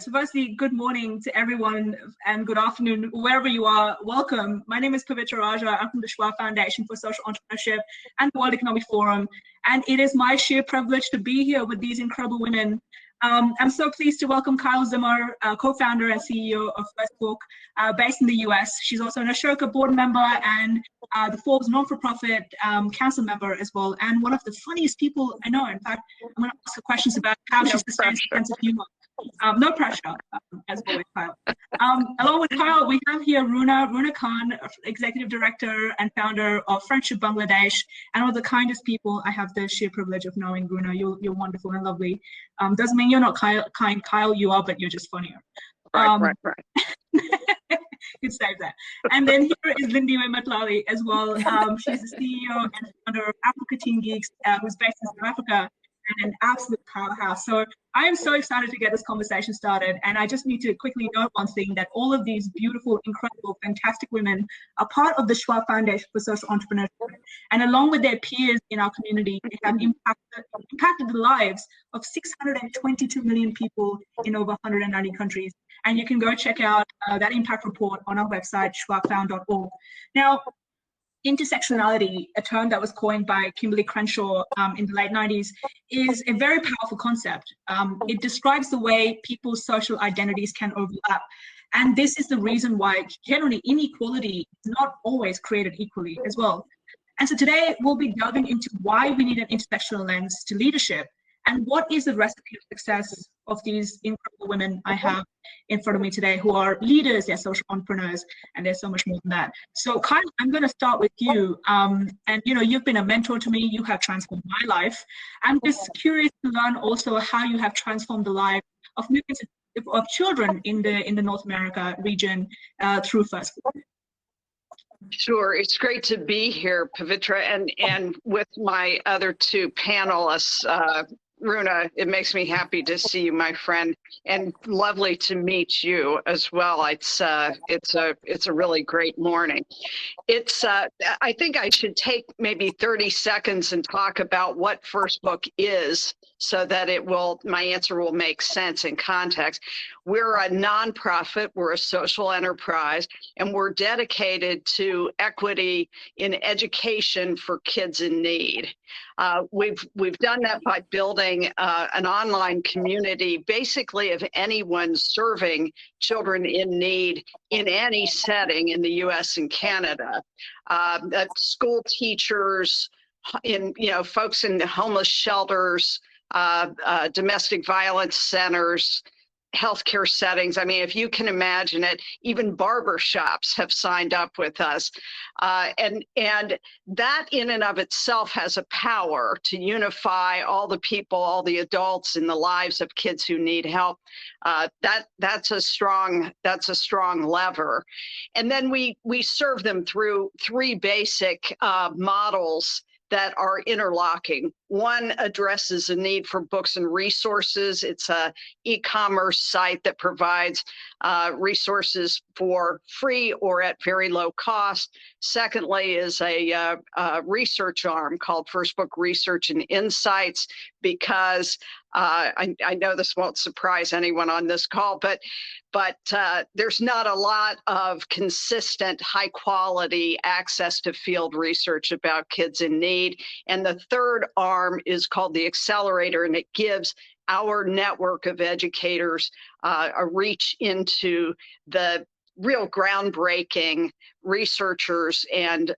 So firstly, good morning to everyone and good afternoon, wherever you are. Welcome. My name is Pavitra Raja. I'm from the Schwab Foundation for Social Entrepreneurship and the World Economic Forum. And it is my sheer privilege to be here with these incredible women. I'm so pleased to welcome Kyle Zimmer, co-founder and CEO of Facebook, based in the US. She's also an Ashoka board member and the Forbes non-for-profit council member as well. And one of the funniest people I know. In fact, I'm going to ask her questions about how she sustains a sense of humor. No pressure, as always, Kyle. Along with Kyle, we have here Runa Khan, Executive Director and founder of Friendship Bangladesh, and one of the kindest people I have the sheer privilege of knowing. Runa, you're wonderful and lovely. Doesn't mean you're not kind, Kyle, you are, but you're just funnier. Right. Could save that. And then here is Lindy Matlali as well. She's the CEO and founder of Africa Teen Geeks, who's based in South Africa, and an absolute powerhouse. So I am so excited to get this conversation started. And I just need to quickly note one thing, that all of these beautiful, incredible, fantastic women are part of the Schwab Foundation for Social Entrepreneurship. And along with their peers in our community, they have impacted the lives of 622 million people in over 190 countries. And you can go check out that impact report on our website, schwabfound.org. Now, intersectionality, a term that was coined by Kimberly Crenshaw in the late 90s, is a very powerful concept. It describes the way people's social identities can overlap. And this is the reason why generally inequality is not always created equally as well. And so today we'll be delving into why we need an intersectional lens to leadership, and what is the recipe of success of these incredible women I have in front of me today, who are leaders, they're social entrepreneurs, and there's so much more than that. So Kyle, I'm going to start with you. And you've been a mentor to me. You have transformed my life. I'm just curious to learn also how you have transformed the life of millions of children in the North America region through Facebook. Sure, it's great to be here, Pavitra, and with my other two panelists. Runa, it makes me happy to see you, my friend, and lovely to meet you as well. It's a really great morning. I think I should take maybe 30 seconds and talk about what First Book is, so that my answer will make sense in context. We're a nonprofit, we're a social enterprise, and we're dedicated to equity in education for kids in need. We've done that by building an online community, basically of anyone serving children in need in any setting in the US and Canada. School teachers, folks in the homeless shelters, domestic violence centers, healthcare settings. I mean, if you can imagine it, even barber shops have signed up with us. And that in and of itself has a power to unify all the people, all the adults in the lives of kids who need help. That's a strong lever. And then we serve them through three basic models that are interlocking. One addresses a need for books and resources. It's a e-commerce site that provides resources for free or at very low cost. Secondly is a research arm called First Book Research and Insights, because I know this won't surprise anyone on this call, but there's not a lot of consistent, high quality access to field research about kids in need. And the third arm is called the Accelerator, and it gives our network of educators a reach into the real groundbreaking researchers and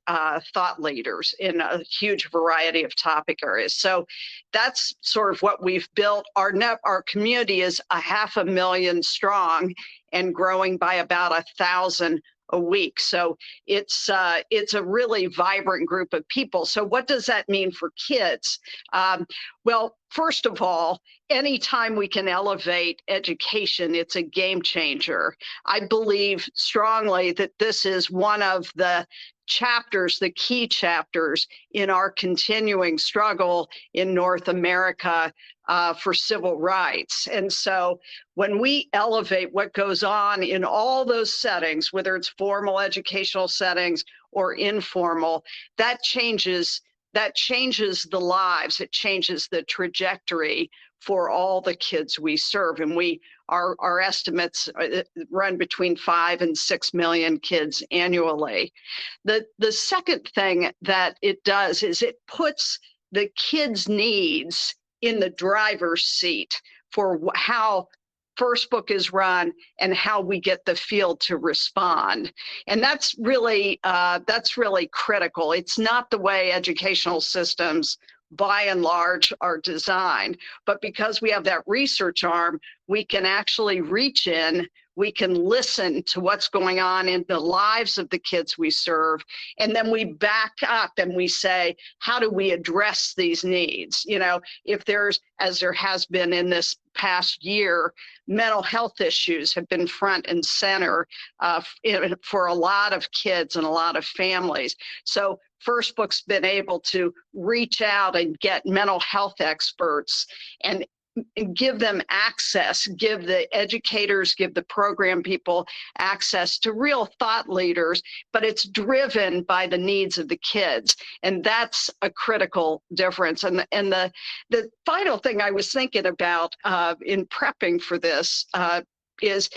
thought leaders in a huge variety of topic areas. So that's sort of what we've built. Our community is 500,000 strong and growing by about 1,000 a week. So it's a really vibrant group of people. So what does that mean for kids? Well, first of all, anytime we can elevate education, it's a game changer. I believe strongly that this is one of the chapters, the key chapters in our continuing struggle in North America for civil rights. And so when we elevate what goes on in all those settings, whether it's formal educational settings or informal, that changes the lives, it changes the trajectory for all the kids we serve. And we our estimates run between 5 and 6 million kids annually. The second thing that it does is it puts the kids' needs in the driver's seat for how First Book is run and how we get the field to respond. And that's really critical. It's not the way educational systems by and large are designed, but because we have that research arm, we can actually reach in, we can listen to what's going on in the lives of the kids we serve, and then we back up and we say, how do we address these needs? You know, if there's, as there has been in this past year, mental health issues have been front and center for a lot of kids and a lot of families. So First Book's been able to reach out and get mental health experts and give them access, give the educators, give the program people access to real thought leaders, but it's driven by the needs of the kids. And that's a critical difference. And the final thing I was thinking about in prepping for this is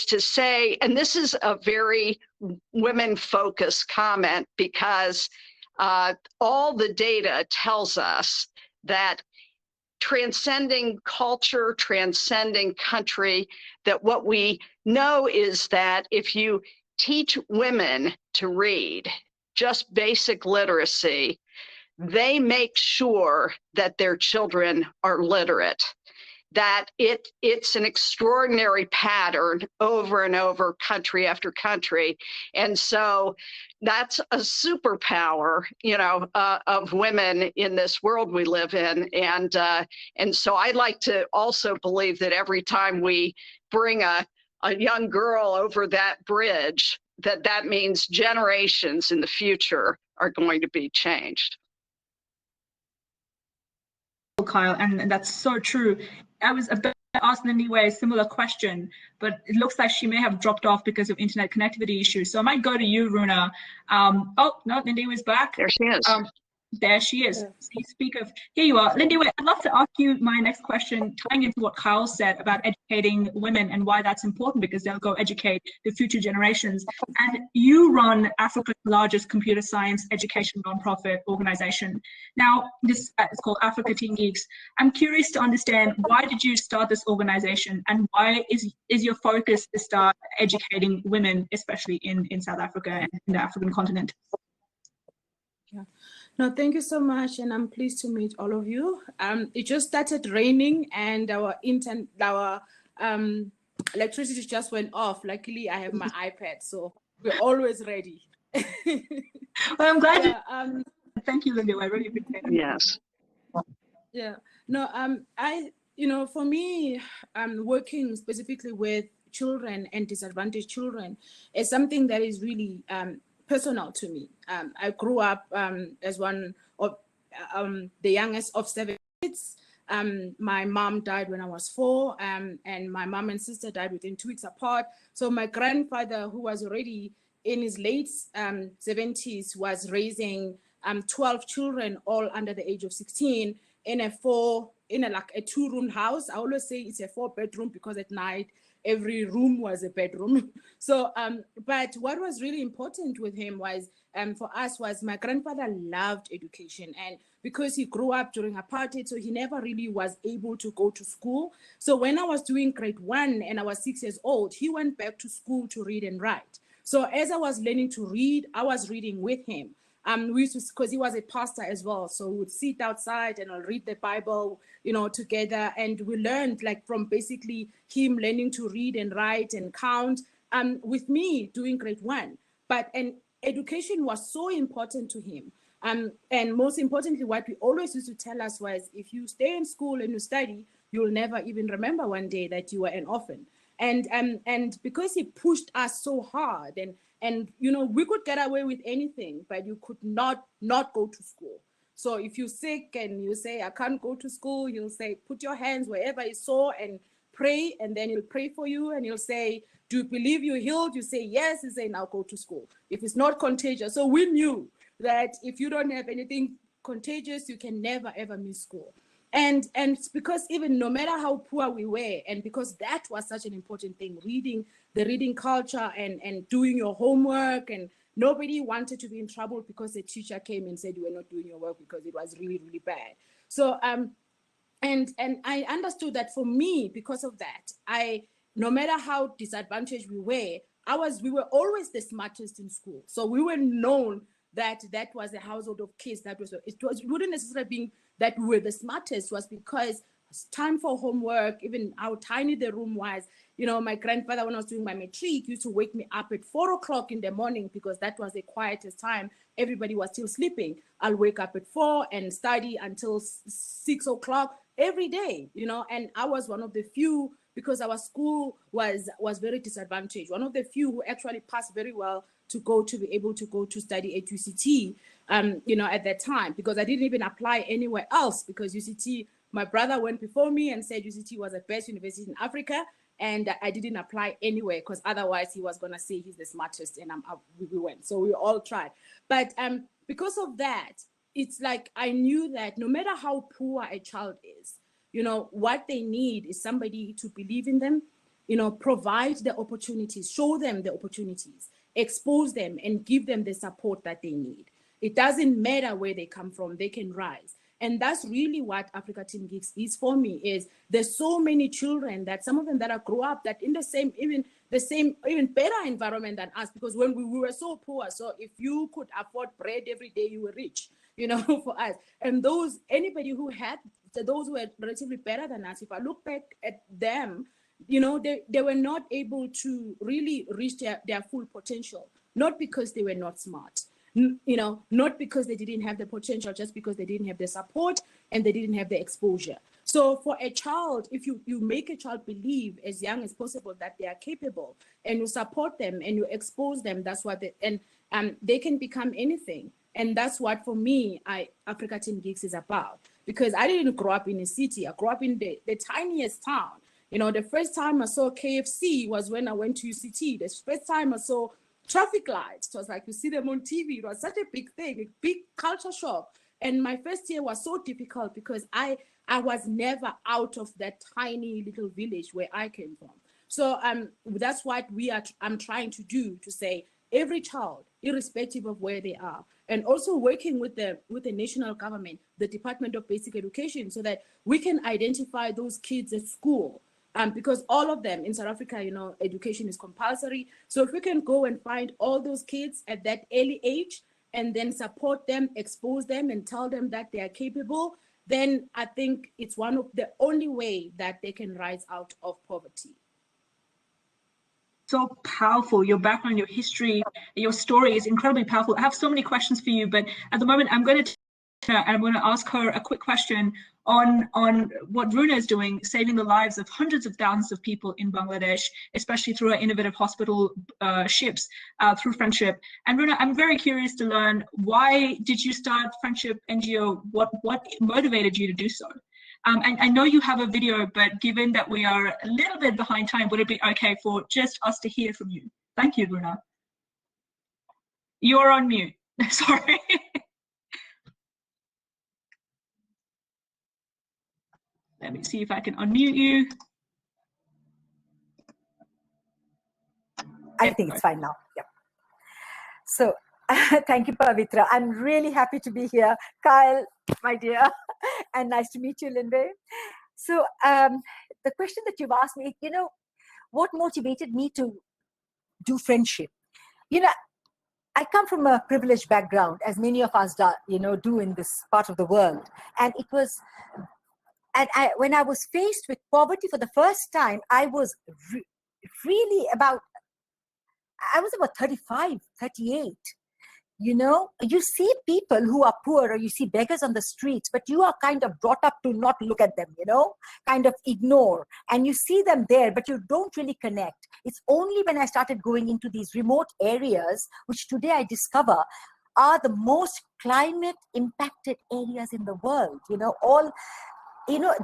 to say, and this is a very women-focused comment, because all the data tells us that transcending culture, transcending country, that what we know is that if you teach women to read, just basic literacy, they make sure that their children are literate. That it's an extraordinary pattern over and over, country after country. And so that's a superpower, you know, of women in this world we live in. And so I like to also believe that every time we bring a young girl over that bridge, that means generations in the future are going to be changed. Kyle, and that's so true. I was about to ask Lindy a similar question, but it looks like she may have dropped off because of internet connectivity issues. So I might go to you, Runa. Oh, no, Lindy was back. There she is. There she is. Here you are. Lindy, I'd love to ask you my next question, tying into what Kyle said about educating women and why that's important, because they'll go educate the future generations. And you run Africa's largest computer science education nonprofit organization. Now, this is called Africa Teen Geeks. I'm curious to understand, why did you start this organization, and why is your focus to start educating women, especially in South Africa and in the African continent? Yeah. No, thank you so much, and I'm pleased to meet all of you. It just started raining, and our electricity just went off. Luckily, I have my iPad, so we're always ready. Well, I'm glad thank you, Lindy. I really appreciate it. Yes. Yeah. No. For me, working specifically with children and disadvantaged children is something that is really personal to me. I grew up as one of the youngest of 7 kids. My mom died when I was 4, and my mom and sister died within 2 weeks apart. So my grandfather, who was already in his late 70s, was raising 12 children, all under the age of 16, in a 2-room house. I always say it's a 4-bedroom because at night every room was a bedroom. So, but what was really important with him was, for us, was my grandfather loved education. And because he grew up during apartheid, so he never really was able to go to school. So when I was doing grade 1 and I was 6 years old, he went back to school to read and write. So as I was learning to read, I was reading with him. We used to, because he was a pastor as well, so we would sit outside and I'll read the Bible, together, and we learned, like, from basically him learning to read and write and count, with me doing grade 1. And education was so important to him. And most importantly, what we always used to tell us was, if you stay in school and you study, you'll never even remember one day that you were an orphan. And because he pushed us so hard, and we could get away with anything, but you could not go to school. So if you're sick and you say, I can't go to school, he'll say, put your hands wherever you saw and pray, and then he'll pray for you, and he'll say, do you believe you're healed? You say yes. He say, now go to school. If it's not contagious. So we knew that if you don't have anything contagious, you can never ever miss school. And it's because even no matter how poor we were, and because that was such an important thing, the reading culture and doing your homework, and nobody wanted to be in trouble because the teacher came and said you were not doing your work because it was really, really bad. So and I understood that for me, because of that, no matter how disadvantaged we were always the smartest in school. So we were known that was a household of kids. It wouldn't necessarily be that we were the smartest, was because it's time for homework, even how tiny the room was. You know, my grandfather, when I was doing my matric, used to wake me up at 4 o'clock in the morning because that was the quietest time. Everybody was still sleeping. I'll wake up at 4 and study until 6 o'clock every day, you know, and I was one of the few, because our school was very disadvantaged, one of the few who actually passed very well to be able to go to study at UCT, you know, at that time, because I didn't even apply anywhere else, because UCT, my brother went before me and said UCT was the best university in Africa, and I didn't apply anywhere because otherwise he was going to say he's the smartest, and we went. So we all tried. But because of that, it's like I knew that no matter how poor a child is, you know, what they need is somebody to believe in them, you know, provide the opportunities, show them the opportunities, expose them, and give them the support that they need. It doesn't matter where they come from, they can rise. And that's really what Africa Teen Geeks is for me, is there's so many children, that some of them that grow up that in the same, even better environment than us, because when we were so poor, so if you could afford bread every day, you were rich, you know, for us. And anybody who had, those who were relatively better than us, if I look back at them, you know, they were not able to really reach their full potential, not because they were not smart, you know, not because they didn't have the potential, just because they didn't have the support and they didn't have the exposure. So for a child, if you make a child believe as young as possible that they are capable, and you support them and you expose them, that's what they can become anything. And that's what, for me, Africa Teen Geeks is about. Because I didn't grow up in a city. I grew up in the tiniest town. You know, the first time I saw KFC was when I went to UCT. The first time I saw traffic lights, it was like you see them on TV. It was such a big thing, a big culture shock. And my first year was so difficult because I was never out of that tiny little village where I came from. So that's what I'm trying to do, to say every child, irrespective of where they are, and also working with the national government, the Department of Basic Education, so that we can identify those kids at school. Because all of them in South Africa, you know, education is compulsory. So if we can go and find all those kids at that early age and then support them, expose them, and tell them that they are capable, then I think it's one of the only way that they can rise out of poverty. So powerful. Your background, your history, your story is incredibly powerful. I have so many questions for you, but at the moment I'm going to ask her a quick question on what Runa is doing, saving the lives of hundreds of thousands of people in Bangladesh, especially through her innovative hospital ships, through Friendship. And Runa, I'm very curious to learn, why did you start Friendship NGO? What motivated you to do so? And I know you have a video, but given that we are a little bit behind time, would it be okay for just us to hear from you? Thank you, Runa. You're on mute. Sorry. Let me see if I can unmute you. I think it's fine now. Yeah. So thank you, Pavitra. I'm really happy to be here. Kyle, my dear, and nice to meet you, Linbe. So the question that you've asked me, you know, what motivated me to do Friendship? You know, I come from a privileged background, as many of us do in this part of the world. And it was, when I was faced with poverty for the first time, I was really about 35, 38. You know, you see people who are poor, or you see beggars on the streets, but you are kind of brought up to not look at them, you know, kind of ignore. And you see them there, but you don't really connect. It's only when I started going into these remote areas, which today I discover are the most climate impacted areas in the world. You know,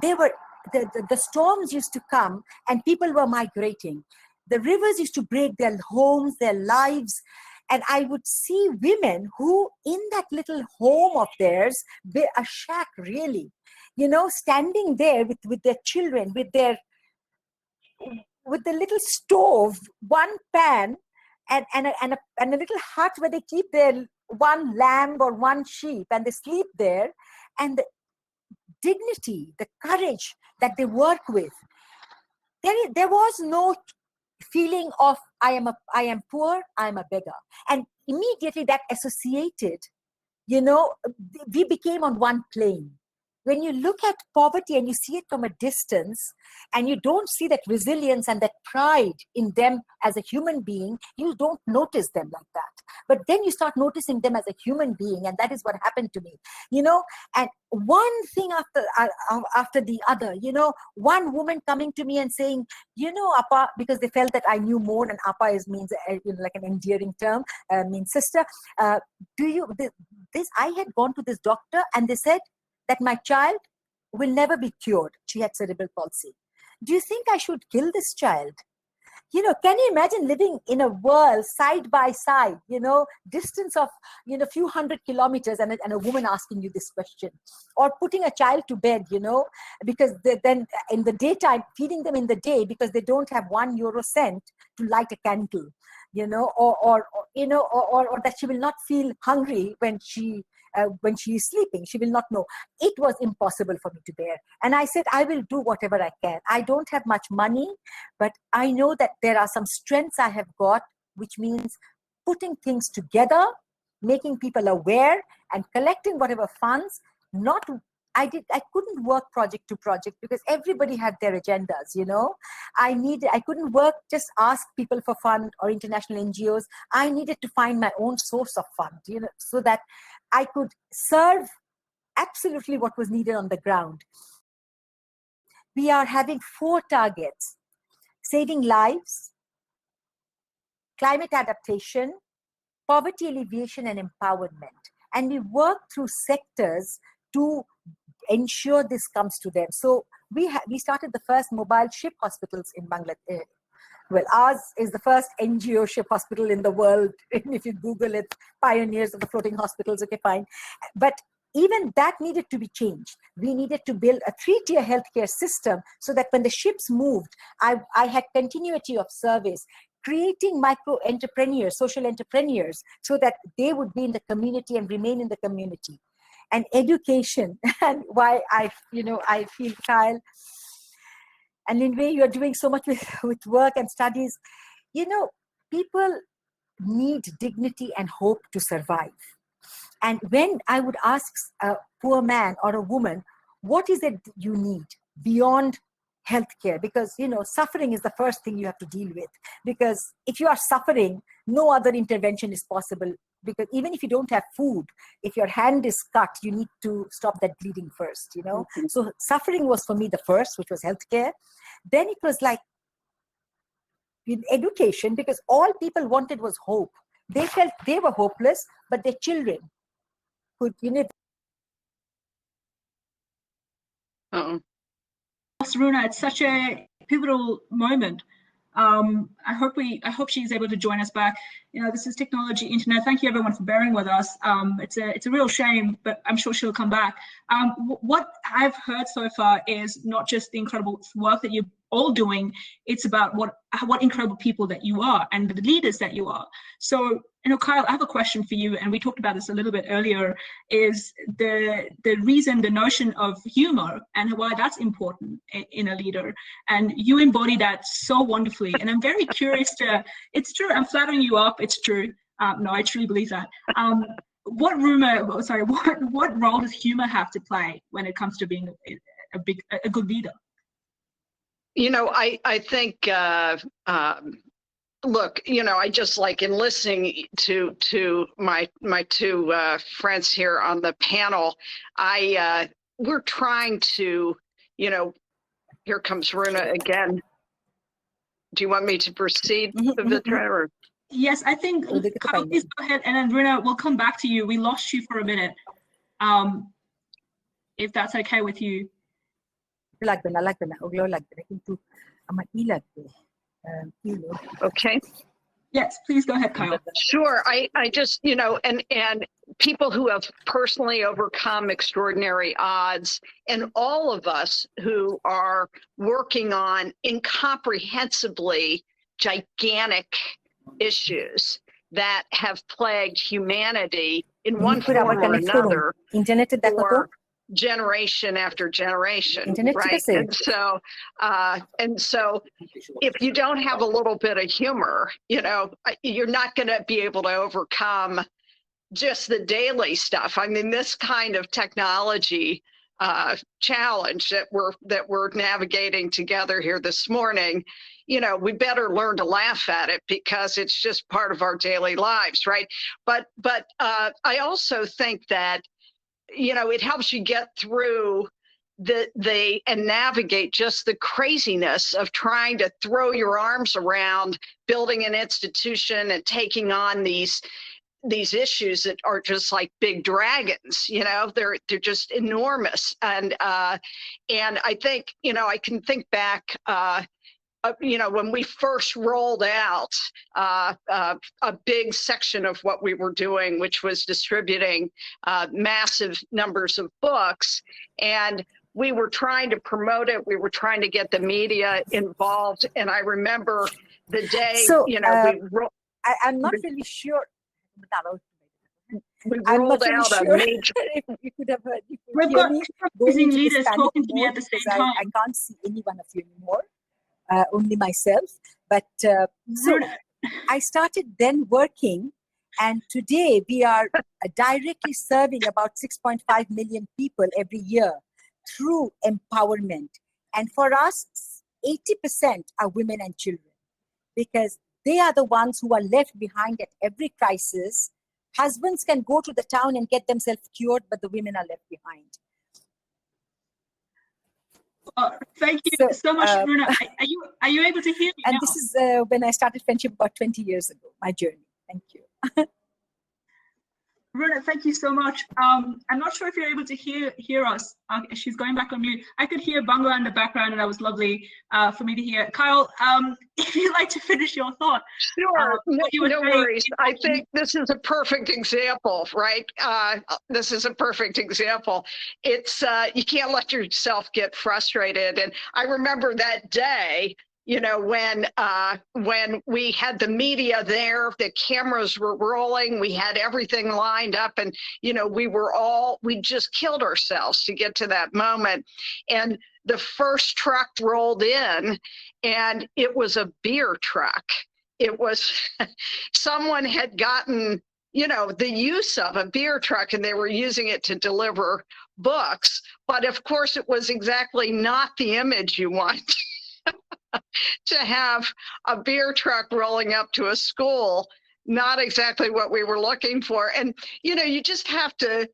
they were, the storms used to come and people were migrating. The rivers used to break their homes, their lives. And I would see women who, in that little home of theirs, a shack really, standing there with their children, with the little stove, one pan, and a little hut where they keep their one lamb or one sheep, and they sleep there, and the dignity, the courage that they work with. There was no feeling of I am poor, I am a beggar, and immediately that associated, we became on one plane. When you look at poverty and you see it from a distance, and you don't see that resilience and that pride in them as a human being, you don't notice them like that. But then you start noticing them as a human being, and that is what happened to me. And one thing after the other, one woman coming to me and saying, Appa, because they felt that I knew more, and Appa means like an endearing term, means sister. I had gone to this doctor, and they said that my child will never be cured. She had cerebral palsy. Do you think I should kill this child? Can you imagine living in a world side by side, distance of, few hundred kilometers, and a woman asking you this question, or putting a child to bed, because then in the daytime, feeding them in the day because they don't have €1 to light a candle, or that she will not feel hungry when she is sleeping. She will not know. It was impossible for me to bear. And I said, I will do whatever I can. I don't have much money, but I know that there are some strengths I have got, which means putting things together, making people aware, and collecting whatever funds. I couldn't work project to project because everybody had their agendas, I couldn't work, just ask people for fund or international NGOs. I needed to find my own source of fund, so that I could serve absolutely what was needed on the ground. We are having 4 targets: saving lives, climate adaptation, poverty alleviation, and empowerment. And we work through sectors to ensure this comes to them. So we started the first mobile ship hospitals in Bangladesh. Well, ours is the first NGO ship hospital in the world. If you Google it, pioneers of the floating hospitals, okay, fine. But even that needed to be changed. We needed to build a 3-tier healthcare system so that when the ships moved, I had continuity of service, creating micro entrepreneurs, social entrepreneurs, so that they would be in the community and remain in the community. And education, and why I feel, Kyle and Linway, you are doing so much with work and studies. People need dignity and hope to survive. And when I would ask a poor man or a woman, what is it you need beyond healthcare? Because, suffering is the first thing you have to deal with. Because if you are suffering, no other intervention is possible. Because even if you don't have food, if your hand is cut, you need to stop that bleeding first, Mm-hmm. So suffering was for me the first, which was healthcare. Then it was like in education, because all people wanted was hope. They felt they were hopeless, but their children could, Runa, it's such a pivotal moment. I hope she's able to join us back. This is Technology Internet. Thank you everyone for bearing with us. It's a real shame, but I'm sure she'll come back. What I've heard so far is not just the incredible work that you're all doing, it's about what incredible people that you are and the leaders that you are. So, Kyle, I have a question for you, and we talked about this a little bit earlier, is the notion of humor and why that's important in a leader. And you embody that so wonderfully. And I'm very curious it's true, I'm flattering you up, it's true. No, I truly believe that. What role does humor have to play when it comes to being a good leader? I think, look, I just like in listening to my 2 friends here on the panel, we're trying to, here comes Runa again. Do you want me to proceed, Pavitra? Or? Yes, I think, Kyle, please go ahead, and then Runa, we'll come back to you. We lost you for a minute, if that's okay with you. Okay. Yes, please go ahead, Kyle. Sure. I just, and people who have personally overcome extraordinary odds, and all of us who are working on incomprehensibly gigantic issues that have plagued humanity in one form or another for generation after generation, right? And so if you don't have a little bit of humor, you know, you're not going to be able to overcome just the daily stuff. I mean, this kind of technology challenge that we're navigating together here this morning, you know, we better learn to laugh at it because it's just part of our daily lives, right? But I also think that, you know, it helps you get through and navigate just the craziness of trying to throw your arms around building an institution and taking on these issues that are just like big dragons. You know, they're just enormous. And I think, you know, I can think back, you know, when we first rolled out a big section of what we were doing, which was distributing massive numbers of books, and we were trying to promote it. We were trying to get the media involved. And I remember the day, you know, I'm not really sure. We rolled out a major. If you could have heard, you could We've hear got me amazing leaders talking to me mode, at the same because time. I can't see any one of you anymore, only myself. But so I started then working, and today we are directly serving about 6.5 million people every year through empowerment. And for us, 80% are women and children, because they are the ones who are left behind at every crisis. Husbands can go to the town and get themselves cured, but the women are left behind. Thank you so much, Runa. Are you able to hear me and now? This is when I started friendship about 20 years ago, my journey. Thank you. Runa, thank you so much. I'm not sure if you're able to hear us. She's going back on mute. I could hear Bangla in the background, and that was lovely for me to hear. Kyle, if you'd like to finish your thought. Sure, no worries. I think this is a perfect example, right? This is a perfect example. It's you can't let yourself get frustrated. And I remember that day, you know, when we had the media there, the cameras were rolling, we had everything lined up, and, you know, we just killed ourselves to get to that moment. And the first truck rolled in, and it was a beer truck. It was, someone had gotten, you know, the use of a beer truck, and they were using it to deliver books. But of course, it was exactly not the image you want. To have a beer truck rolling up to a school, not exactly what we were looking for. And, you know, you just have to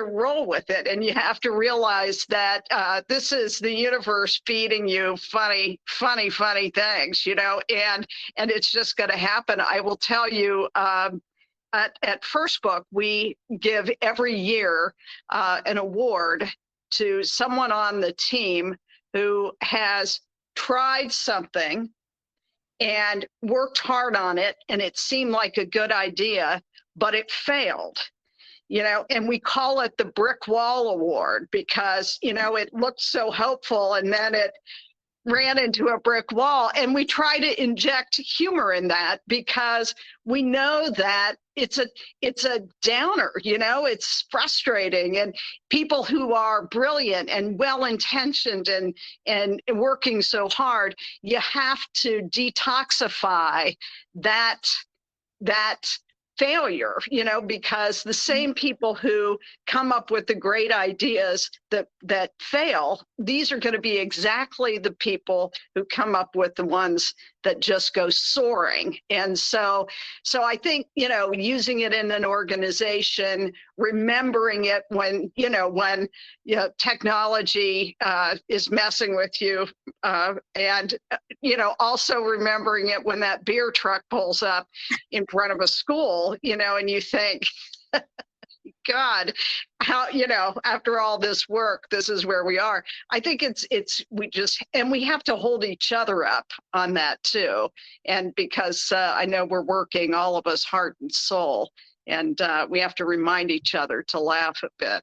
roll with it, and you have to realize that this is the universe feeding you funny things, you know, and it's just going to happen. I will tell you, at First Book, we give every year an award to someone on the team who has tried something and worked hard on it, and it seemed like a good idea, but it failed. You know, and we call it the Brick Wall Award because, you know, it looked so hopeful, and then it ran into a brick wall. And we try to inject humor in that because we know that it's a downer, you know, it's frustrating. And people who are brilliant and well-intentioned and working so hard, you have to detoxify that failure, you know, because the same people who come up with the great ideas that fail, these are going to be exactly the people who come up with the ones that just go soaring. And so I think, you know, using it in an organization, remembering it when technology is messing with you, and, you know, also remembering it when that beer truck pulls up in front of a school, you know, and you think, God, how, you know, after all this work, this is where we are. I think we have to hold each other up on that too. And because I know we're working, all of us, heart and soul, And we have to remind each other to laugh a bit.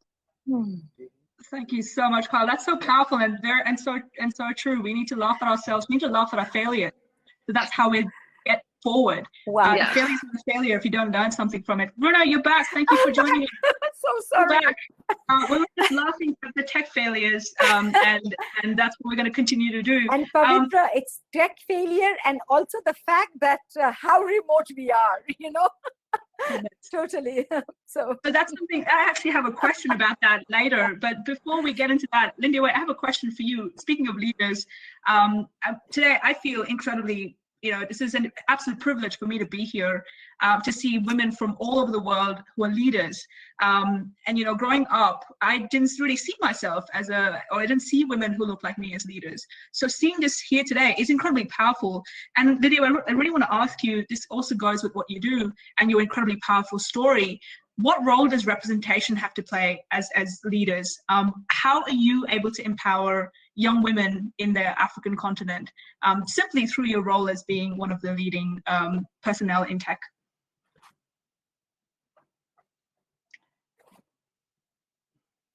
Thank you so much, Carl. That's so powerful and so true. We need to laugh at ourselves. We need to laugh at our failure. So that's how we get forward. Wow. Yes. Failure is a failure if you don't learn something from it. Runa, you're back. Thank you for joining us. So sorry. We were just laughing at the tech failures, and that's what we're going to continue to do. And Pavitra, it's tech failure, and also the fact that how remote we are, you know. Totally. So that's something I actually have a question about that later. But before we get into that, Lindy, I have a question for you. Speaking of leaders, today I feel incredibly, this is an absolute privilege for me to be here, to see women from all over the world who are leaders. And growing up, I didn't really see myself or I didn't see women who look like me as leaders. So seeing this here today is incredibly powerful. And Lydia, I really want to ask you, this also goes with what you do and your incredibly powerful story. What role does representation have to play as leaders? How are you able to empower young women in the African continent, simply through your role as being one of the leading personnel in tech?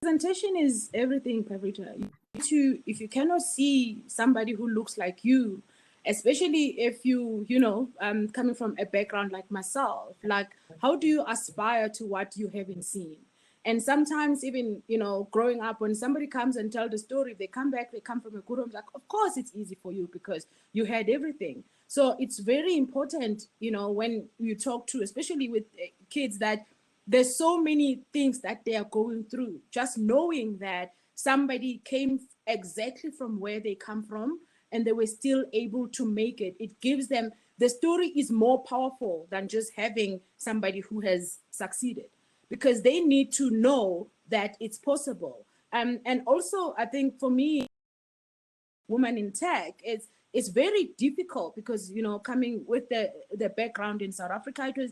Representation is everything, Pavitra. If you cannot see somebody who looks like you, especially if you coming from a background like myself, like how do you aspire to what you haven't seen? And sometimes even, growing up, when somebody comes and tell the story, they come back, they come from a good home, like, of course it's easy for you because you had everything. So it's very important, when you talk to, especially with kids, that there's so many things that they are going through. Just knowing that somebody came exactly from where they come from and they were still able to make it, it gives them, the story is more powerful than just having somebody who has succeeded, because they need to know that it's possible. And also, I think for me, women in tech, it's very difficult because, coming with the background in South Africa, it was,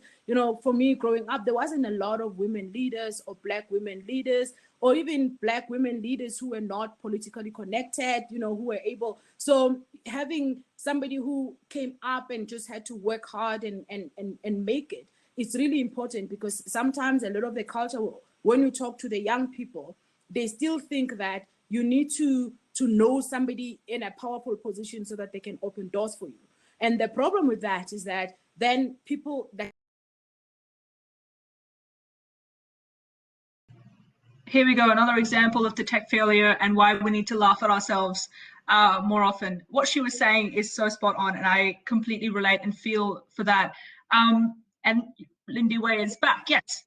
for me growing up, there wasn't a lot of women leaders or Black women leaders, or even Black women leaders who were not politically connected, who were able. So having somebody who came up and just had to work hard and make it, it's really important, because sometimes a lot of the culture, when you talk to the young people, they still think that you need to know somebody in a powerful position so that they can open doors for you. And the problem with that is that then people that. Here we go, another example of the tech failure and why we need to laugh at ourselves more often. What she was saying is so spot on, and I completely relate and feel for that. And Lindy Way is back. Yes,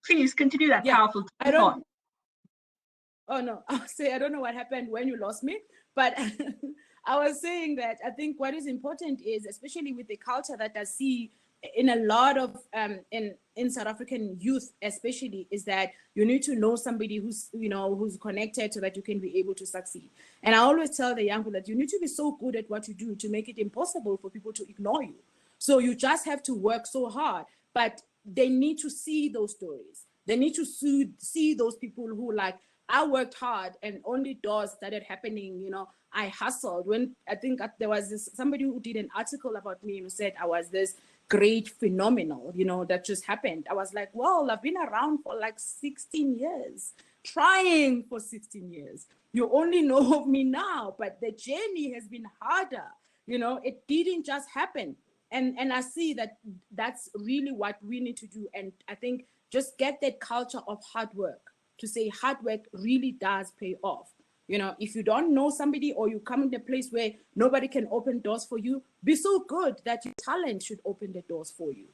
please continue that powerful thought. Oh no, I'll say I don't know what happened when you lost me, but I was saying that I think what is important is, especially with the culture that I see in a lot of in South African youth, especially, is that you need to know somebody who's who's connected so that you can be able to succeed. And I always tell the young people that you need to be so good at what you do to make it impossible for people to ignore you. So you just have to work so hard, but they need to see those stories. They need to see those people who, like, I worked hard and only doors started happening. I hustled. When I think there was somebody who did an article about me who said I was this great phenomenal, that just happened. I was like, well, I've been around for like 16 years, trying for 16 years. You only know of me now, but the journey has been harder. It didn't just happen. And I see that that's really what we need to do. And I think just get that culture of hard work, to say hard work really does pay off. If you don't know somebody, or you come in a place where nobody can open doors for you, be so good that your talent should open the doors for you.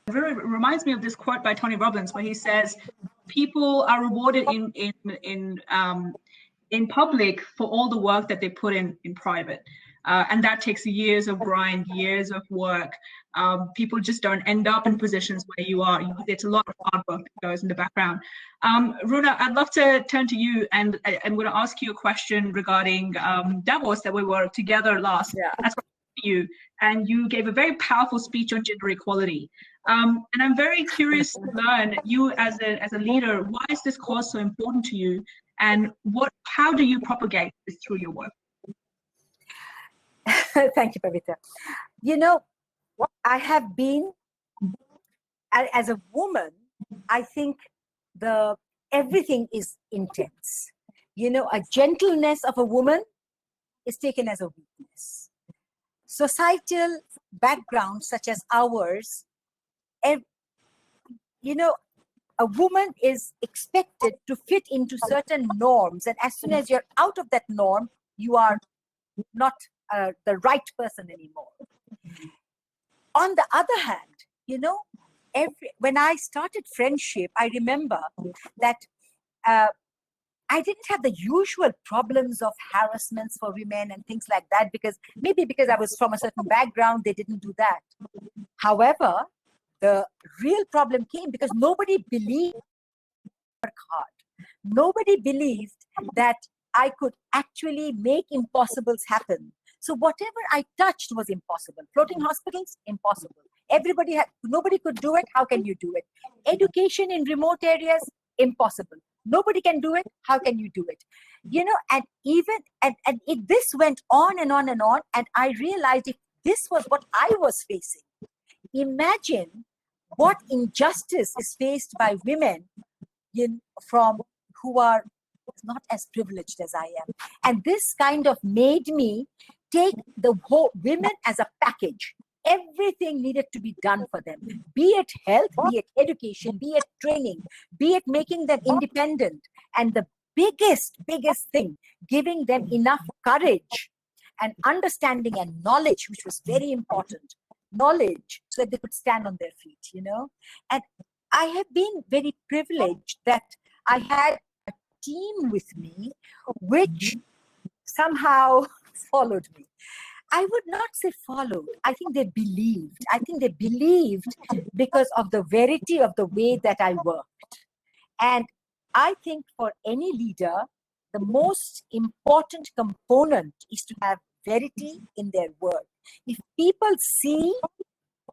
It really reminds me of this quote by Tony Robbins, where he says, people are rewarded in public for all the work that they put in private. And that takes years of grind, years of work. People just don't end up in positions where you are. It's a lot of hard work that goes in the background. Runa, I'd love to turn to you, and I'm going to ask you a question regarding Davos, that we were together last. Yeah. That's what you, and you gave a very powerful speech on gender equality. And I'm very curious to learn, you as a leader, why is this cause so important to you, and how do you propagate this through your work? Thank you, Pavitra. I have been as a woman, I think everything is intense. A gentleness of a woman is taken as a weakness. Societal backgrounds such as ours, a woman is expected to fit into certain norms, and as soon as you're out of that norm, you are not the right person anymore. On the other hand, when I started friendship, I remember that I didn't have the usual problems of harassments for women and things like that, because I was from a certain background, they didn't do that. However, the real problem came because nobody believed I work hard. Nobody believed that I could actually make impossibles happen. So whatever I touched was impossible. Floating hospitals, impossible. Nobody could do it. How can you do it? Education in remote areas, impossible. Nobody can do it. How can you do it? This went on and on and on. And I realized if this was what I was facing, imagine what injustice is faced by women who are not as privileged as I am. And this kind of made me take the whole women as a package. Everything needed to be done for them, be it health, be it education, be it training, be it making them independent. And the biggest thing, giving them enough courage and understanding and knowledge, which was very important. Knowledge so that they could stand on their feet, And I have been very privileged that I had a team with me which somehow followed me. I would not say followed. I think they believed. I think they believed because of the verity of the way that I worked. And I think for any leader, the most important component is to have verity in their work. If people see,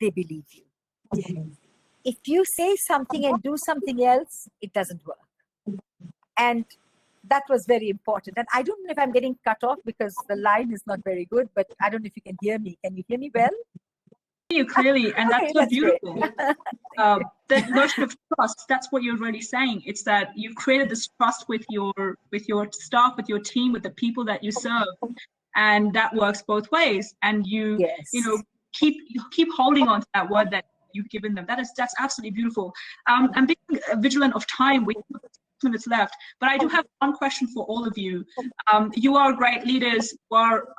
they believe you. If you say something and do something else, it doesn't work. And that was very important. And I don't know if I'm getting cut off because the line is not very good, but I don't know if you can hear me. Can you hear me well? You clearly, and Okay, that's so beautiful. That notion of trust, that's what you're really saying. It's that you've created this trust with your staff, with your team, with the people that you serve. And that works both ways. And you keep holding on to that word that you've given them. That's absolutely beautiful. I'm being vigilant of time. We have 6 minutes left, but I do have one question for all of you. You are great leaders.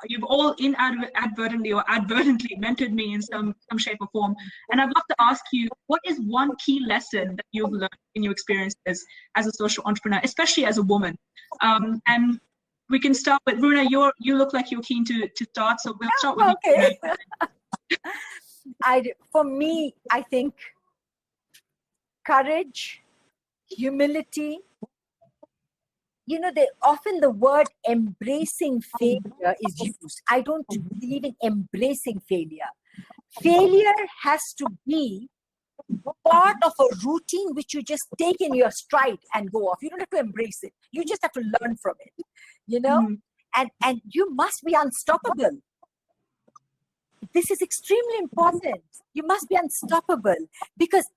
You've all inadvertently or advertently mentored me in some shape or form. And I'd love to ask you, what is one key lesson that you've learned in your experiences as a social entrepreneur, especially as a woman? And we can start with Runa. You look like you're keen to start, so we'll start with you. For me, I think courage, humility. Often the word embracing failure is used. I don't believe in embracing failure. Failure has to be part of a routine which you just take in your stride and go off. You don't have to embrace it. You just have to learn from it, and you must be unstoppable. This is extremely important. You must be unstoppable because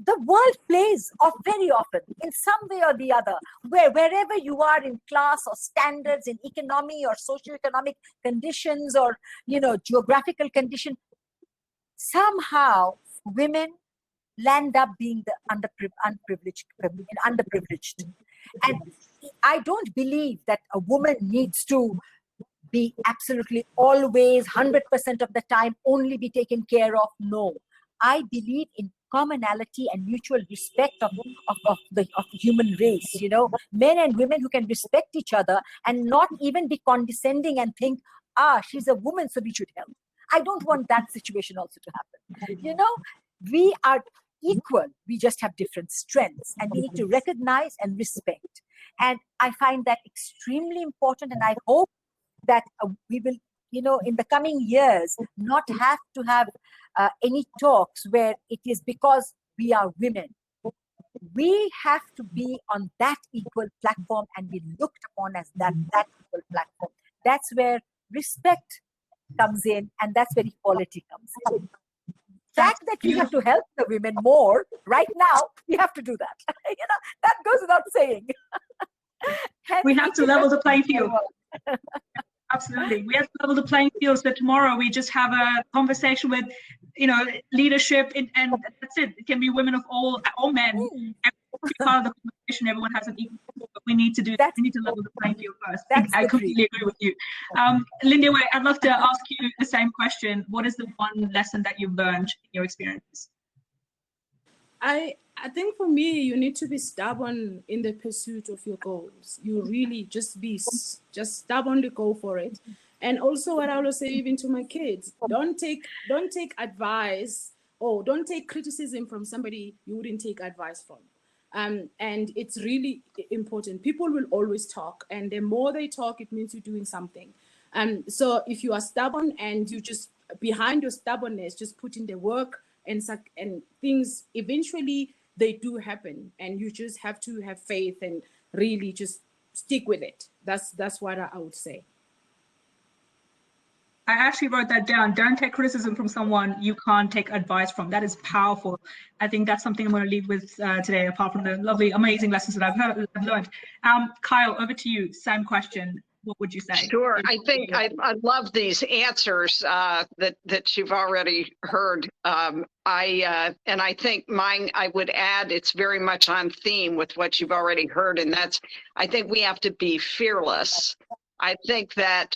the world plays off very often in some way or the other, wherever you are in class or standards, in economy or socioeconomic conditions or, geographical condition, somehow women land up being the underprivileged. And I don't believe that a woman needs to be absolutely always 100% of the time only be taken care of. No, I believe in commonality and mutual respect of the human race. Men and women who can respect each other and not even be condescending and think, she's a woman, so we should help. I don't want that situation also to happen. We are equal. We just have different strengths, and we need to recognize and respect. And I find that extremely important, and I hope that we will, in the coming years, not have to have any talks where it is because we are women. We have to be on that equal platform and be looked upon as that equal platform. That's where respect comes in, and that's where equality comes in. fact that we have to help the women more right now, we have to do that. That goes without saying. We have to level the playing field. Absolutely. We have to level the playing field so tomorrow we just have a conversation with, leadership, and that's it. It can be women of all men. Every part of the conversation, everyone has an equal, but we need to do that. We need to level the playing field first. I completely agree with you. Lindy Wei, I'd love to ask you the same question. What is the one lesson that you've learned in your experience? I think for me, you need to be stubborn in the pursuit of your goals. You really just stubbornly go for it. And also what I will say even to my kids, don't take advice or don't take criticism from somebody you wouldn't take advice from. And it's really important. People will always talk, and the more they talk, it means you're doing something. So if you are stubborn and you just behind your stubbornness, just put in the work and things, eventually they do happen, and you just have to have faith and really just stick with it. That's what I would say. I actually wrote that down. Don't take criticism from someone you can't take advice from. That is powerful. I think that's something I'm going to leave with today, apart from the lovely, amazing lessons that I've learned. Kyle, over to you. Same question. What would you say? Sure. I think I love these answers that you've already heard. And I think mine, I would add, it's very much on theme with what you've already heard. And that's, I think we have to be fearless. I think that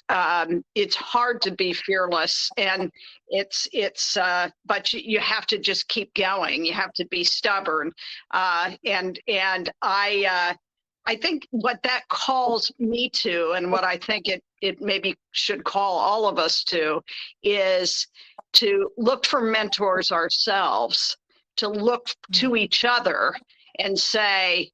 it's hard to be fearless, and but you have to just keep going. You have to be stubborn. And I think what that calls me to, and what I think it maybe should call all of us to, is to look for mentors ourselves, to look to each other and say,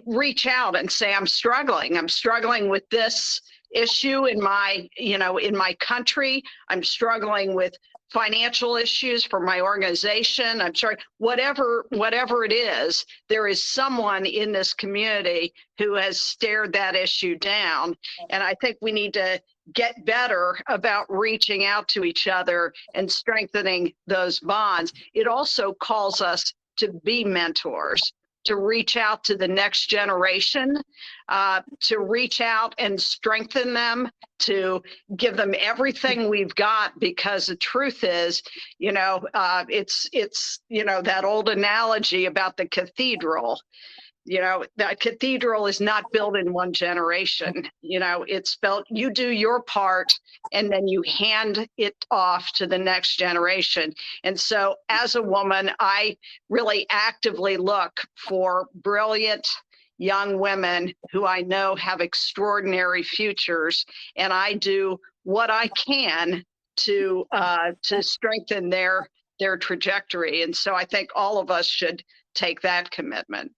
reach out and say, I'm struggling with this issue in my country. I'm struggling with financial issues for my organization. I'm sorry, whatever it is, there is someone in this community who has stared that issue down. And I think we need to get better about reaching out to each other and strengthening those bonds. It also calls us to be mentors, to reach out to the next generation, to reach out and strengthen them, to give them everything we've got, because the truth is, it's that old analogy about the cathedral. The cathedral is not built in one generation. It's built, you do your part, and then you hand it off to the next generation. And so as a woman, I really actively look for brilliant young women who I know have extraordinary futures, and I do what I can to strengthen their trajectory. And so I think all of us should take that commitment.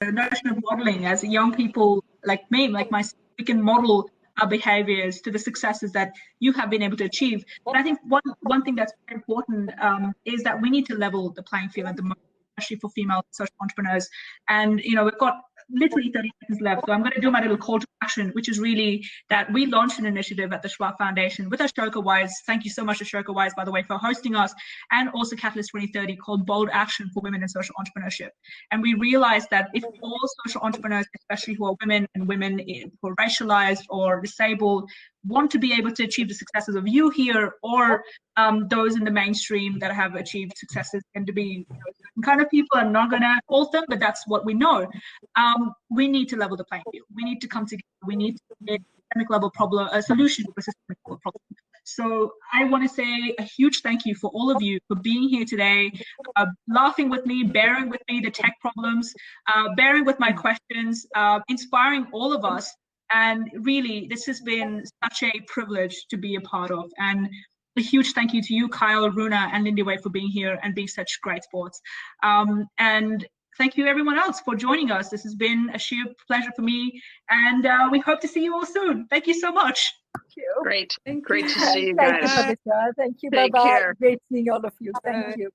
The notion of modeling, as young people like me, like myself, we can model our behaviors to the successes that you have been able to achieve. But I think one thing that's very important is that we need to level the playing field at the moment, especially for female social entrepreneurs. And we've got literally 30 seconds left, so I'm going to do my little call to action, which is really that we launched an initiative at the Schwab Foundation with Ashoka Wise. Thank you so much, Ashoka Wise, by the way, for hosting us, and also Catalyst 2030, called Bold Action for Women in Social Entrepreneurship. And we realized that if all social entrepreneurs, especially who are women and women who are racialized or disabled, want to be able to achieve the successes of you here, or those in the mainstream that have achieved successes, tend to be kind of people. I'm not going to fault them, but that's what we know. We need to level the playing field. We need to come together. We need to get systemic level problem, a solution to a systemic level problem. So I want to say a huge thank you for all of you for being here today, laughing with me, bearing with me the tech problems, bearing with my questions, inspiring all of us. And really, this has been such a privilege to be a part of. And a huge thank you to you, Kyle, Runa, and Lindy Wei, for being here and being such great sports. And thank you, everyone else, for joining us. This has been a sheer pleasure for me. And we hope to see you all soon. Thank you so much. Thank you. Great to see you guys. Thank you, Pavitra. Thank you. Bye-bye. Great seeing all of you. Thank you.